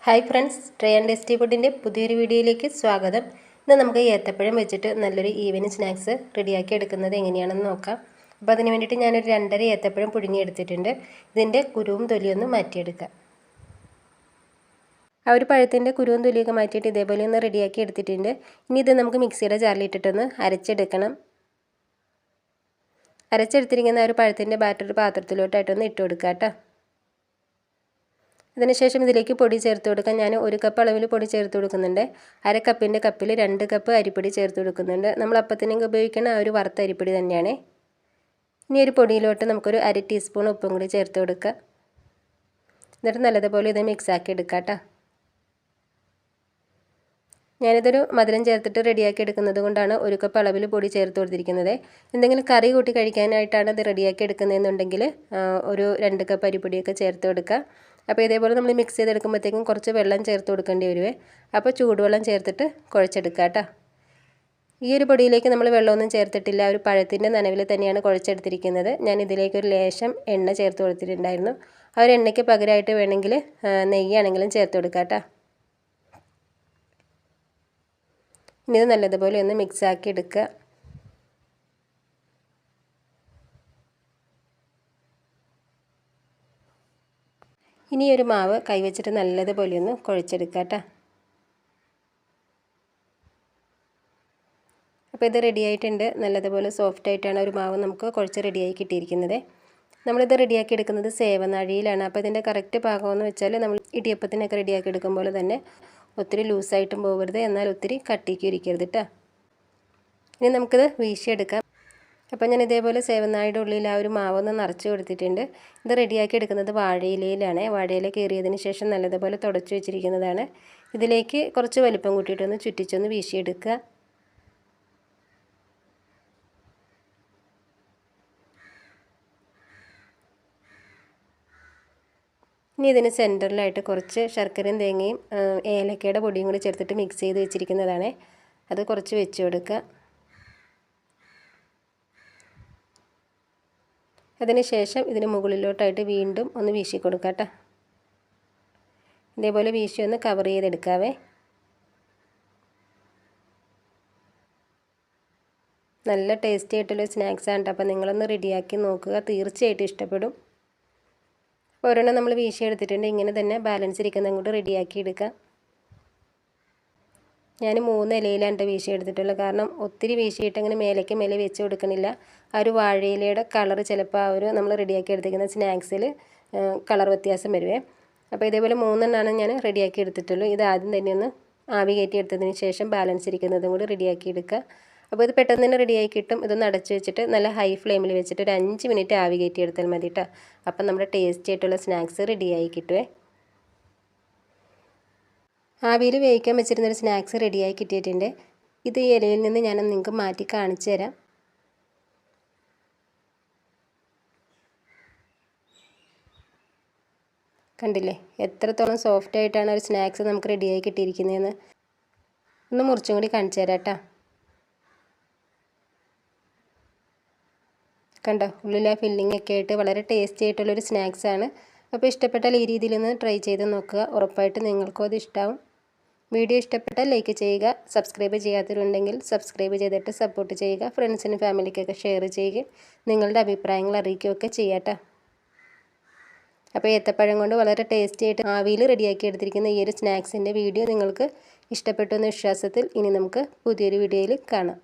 Hi friends, try and tasty ഫുഡിൻ്റെ പുതിയൊരു വീഡിയോയിലേക്ക് സ്വാഗതം. ഇന്ന് നമുക്ക് ഏത്തപ്പഴം വെച്ചിട്ട് നല്ലൊരു ഈവനിങ് സ്നാക്സ് റെഡിയാക്കി എടുക്കുന്നത് എങ്ങനെയാണെന്ന് നോക്കാം. അപ്പോൾ അതിന് വേണ്ടിയിട്ട് ഞാനൊരു 2.5 ഏത്തപ്പഴം പുഴുങ്ങിയെടുത്തിട്ടുണ്ട്. ഇതിൻ്റെ കുരുവും തൊലിയൊന്നും മാറ്റിയെടുക്കാം. ആ ഒരു പഴത്തിൻ്റെ കുരുവും തൊലിയൊക്കെ മാറ്റിയിട്ട് ഇതേപോലെ ഒന്ന് റെഡിയാക്കി എടുത്തിട്ടുണ്ട്. ഇനി ഇത് നമുക്ക് മിക്സിയുടെ ജാറിലിട്ടിട്ടൊന്ന് അരച്ചെടുക്കണം. അരച്ചെടുത്തിരിക്കുന്ന ആ ഒരു പഴത്തിൻ്റെ ബാറ്റർ ഒരു പാത്രത്തിലോട്ടായിട്ടൊന്ന് ഇട്ട് കൊടുക്കാം കേട്ടോ. അതിനുശേഷം ഇതിലേക്ക് പൊടി ചേർത്ത് കൊടുക്കാം. ഞാൻ 1 കപ്പ് അളവിൽ പൊടി ചേർത്ത് കൊടുക്കുന്നുണ്ട്. അര കപ്പിൻ്റെ കപ്പിൽ 2 കപ്പ് അരിപ്പൊടി ചേർത്ത് കൊടുക്കുന്നുണ്ട്. നമ്മൾ അപ്പത്തിനൊക്കെ ഉപയോഗിക്കുന്ന ആ ഒരു വറുത്ത അരിപ്പൊടി തന്നെയാണ്. ഇനി ഒരു പൊടിയിലോട്ട് നമുക്കൊരു 1/2 ടീസ്പൂൺ ഉപ്പും കൂടി ചേർത്ത് കൊടുക്കുക. എന്നിട്ട് നല്ലതുപോലെ ഇത് മിക്സ് ആക്കി എടുക്കാം കേട്ടോ. ഞാനിതൊരു മധുരം ചേർത്തിട്ട് റെഡിയാക്കി എടുക്കുന്നത് കൊണ്ടാണ് 1 കപ്പ് അളവിൽ പൊടി ചേർത്ത് കൊടുത്തിരിക്കുന്നത്. എന്തെങ്കിലും കറി കൂട്ടി കഴിക്കാനായിട്ടാണ് ഇത് റെഡിയാക്കി എടുക്കുന്നതെന്നുണ്ടെങ്കിൽ ഒരു 2 കപ്പ് അരിപ്പൊടിയൊക്കെ ചേർത്ത് കൊടുക്കുക. അപ്പോൾ ഇതേപോലെ നമ്മൾ മിക്സ് ചെയ്തെടുക്കുമ്പോഴത്തേക്കും കുറച്ച് വെള്ളം ചേർത്ത് കൊടുക്കേണ്ടി വരുവേ. അപ്പോൾ ചൂടുവെള്ളം ചേർത്തിട്ട് കുഴച്ചെടുക്കുക കേട്ടോ. ഈ ഒരു പൊടിയിലേക്ക് നമ്മൾ വെള്ളമൊന്നും ചേർത്തിട്ടില്ല. ഒരു പഴത്തിൻ്റെ നനവിൽ തന്നെയാണ് കുഴച്ചെടുത്തിരിക്കുന്നത്. ഞാൻ ഇതിലേക്ക് ഒരു ലേശം എണ്ണ ചേർത്ത് കൊടുത്തിട്ടുണ്ടായിരുന്നു. ആ ഒരു എണ്ണയ്ക്ക് പകരമായിട്ട് വേണമെങ്കിൽ നെയ്യാണെങ്കിലും ചേർത്ത് കൊടുക്കുക കേട്ടോ. ഇനി ഇത് നല്ലതുപോലെ ഒന്ന് മിക്സ് ആക്കി എടുക്കുക. ഇനി ഒരു മാവ് കൈവച്ചിട്ട് നല്ലതുപോലെ ഒന്ന് കുഴച്ചെടുക്കുക കേട്ടോ. അപ്പോൾ ഇത് റെഡി ആയിട്ടുണ്ട്. നല്ലതുപോലെ സോഫ്റ്റ് ആയിട്ടാണ് ഒരു മാവ് നമുക്ക് കുഴച്ച് റെഡിയായി കിട്ടിയിരിക്കുന്നത്. നമ്മളിത് റെഡിയാക്കി എടുക്കുന്നത് സേവനാഴിയിലാണ്. അപ്പോൾ ഇതിൻ്റെ കറക്റ്റ് പാകമെന്ന് വെച്ചാൽ നമ്മൾ ഇടിയപ്പത്തിനൊക്കെ റെഡിയാക്കി എടുക്കും പോലെ തന്നെ ഒത്തിരി ലൂസായിട്ടും പോകരുത്, എന്നാൽ ഒത്തിരി കട്ടിക്ക് ഇരിക്കരുത് കേട്ടോ. ഇനി നമുക്കിത് വീശിയെടുക്കാം. അപ്പോൾ ഞാൻ ഇതേപോലെ സേവനാഴിയുടെ ഉള്ളിൽ ആ ഒരു മാവൊന്ന് നിറച്ച് കൊടുത്തിട്ടുണ്ട്. ഇത് റെഡിയാക്കി എടുക്കുന്നത് വാഴയിലയിലാണ്. വാഴയില കീറിയതിന് ശേഷം നല്ലതുപോലെ തുടച്ച് വെച്ചിരിക്കുന്നതാണ്. ഇതിലേക്ക് കുറച്ച് വലിപ്പം കൂട്ടിയിട്ടൊന്ന് ചുറ്റിച്ചൊന്ന് വീശിയെടുക്കുക. ഇനി ഇതിന് സെൻറ്ററിലായിട്ട് കുറച്ച് ശർക്കരയും തേങ്ങയും ഏലക്കയുടെ പൊടിയും കൂടി ചേർത്തിട്ട് മിക്സ് ചെയ്ത് വെച്ചിരിക്കുന്നതാണ്. അത് കുറച്ച് വെച്ച് കൊടുക്കുക. അതിനുശേഷം ഇതിന് മുകളിലോട്ടായിട്ട് വീണ്ടും ഒന്ന് വീശി കൊടുക്കാം കേട്ടോ. ഇതേപോലെ വീശി ഒന്ന് കവർ ചെയ്തെടുക്കാവേ. നല്ല ടേസ്റ്റി ആയിട്ടുള്ള സ്നാക്സ് ആണ്. അപ്പോൾ നിങ്ങളൊന്ന് റെഡിയാക്കി നോക്കുക, തീർച്ചയായിട്ടും ഇഷ്ടപ്പെടും. ഒരെണ്ണം നമ്മൾ വീശി എടുത്തിട്ടുണ്ട്. ഇങ്ങനെ തന്നെ ബാലൻസ് ഇരിക്കുന്ന അങ്ങോട്ട് റെഡിയാക്കി എടുക്കാം. ഞാൻ 3 ഇലയിലാണ് വീശി എടുത്തിട്ടുള്ളത്. കാരണം ഒത്തിരി വീശിയിട്ട് അങ്ങനെ മേലേക്ക് മേലെ വെച്ച് കൊടുക്കണില്ല. ആ ഒരു വാഴയിലയുടെ കളർ ചിലപ്പോൾ ആ ഒരു നമ്മൾ റെഡിയാക്കി എടുത്തിരിക്കുന്ന സ്നാക്സിൽ കളർ വ്യത്യാസം വരുവേ. അപ്പോൾ ഇതേപോലെ 3 എണ്ണമാണ് ഞാൻ റെഡിയാക്കി എടുത്തിട്ടുള്ളൂ. ഇത് ആദ്യം തന്നെ ഒന്ന് ആവി കയറ്റി എടുത്തതിന് ശേഷം ബാലൻസ് ഇരിക്കുന്നതും കൂടി റെഡിയാക്കി എടുക്കുക. അപ്പോൾ ഇത് പെട്ടെന്ന് തന്നെ റെഡിയായി കിട്ടും. ഇതൊന്ന് അടച്ച് വെച്ചിട്ട് നല്ല ഹൈ ഫ്ലെയിമിൽ വെച്ചിട്ട് ഒരു 5 മിനിറ്റ് ആവി കയറ്റി എടുത്താൽ മതി കേട്ടോ. അപ്പം നമ്മുടെ ടേസ്റ്റി ആയിട്ടുള്ള സ്നാക്സ് റെഡിയായി കിട്ടുവേ. ആവിയിൽ വേവിക്കാൻ വെച്ചിരുന്നൊരു സ്നാക്സ് റെഡിയായി കിട്ടിയിട്ടുണ്ട്. ഇത് ഈ ഇലയിൽ നിന്ന് ഞാനൊന്ന് നിങ്ങൾക്ക് മാറ്റി കാണിച്ചു തരാം. കണ്ടില്ലേ എത്രത്തോളം സോഫ്റ്റ് ആയിട്ടാണ് ഒരു സ്നാക്സ് നമുക്ക് റെഡിയായി കിട്ടിയിരിക്കുന്നതെന്ന്. ഒന്ന് മുറിച്ചും കൂടി കാണിച്ചു തരാം കേട്ടോ. കണ്ടോ, ഉള്ളിലെ ഫില്ലിംഗ് ഒക്കെ ആയിട്ട് വളരെ ടേസ്റ്റി ആയിട്ടുള്ളൊരു സ്നാക്സാണ്. അപ്പോൾ ഇഷ്ടപ്പെട്ടാൽ ഈ രീതിയിലൊന്ന് ട്രൈ ചെയ്ത് നോക്കുക. ഉറപ്പായിട്ട് നിങ്ങൾക്കും അത് ഇഷ്ടമാവും. വീഡിയോ ഇഷ്ടപ്പെട്ടാൽ ലൈക്ക് ചെയ്യുക. സബ്സ്ക്രൈബ് ചെയ്യാത്തവരുണ്ടെങ്കിൽ സബ്സ്ക്രൈബ് ചെയ്തിട്ട് സപ്പോർട്ട് ചെയ്യുക. ഫ്രണ്ട്സിനും ഫാമിലിക്കൊക്കെ ഷെയർ ചെയ്യുക. നിങ്ങളുടെ അഭിപ്രായങ്ങൾ അറിയിക്കുകയൊക്കെ ചെയ്യാട്ടോ. അപ്പോൾ ഏത്തപ്പഴം കൊണ്ട് വളരെ ടേസ്റ്റി ആയിട്ട് ആവിയിൽ റെഡിയാക്കി എടുത്തിരിക്കുന്ന ഈ ഒരു സ്നാക്സിൻ്റെ വീഡിയോ നിങ്ങൾക്ക് ഇഷ്ടപ്പെട്ടു എന്ന വിശ്വാസത്തിൽ ഇനി നമുക്ക് പുതിയൊരു വീഡിയോയിൽ കാണാം.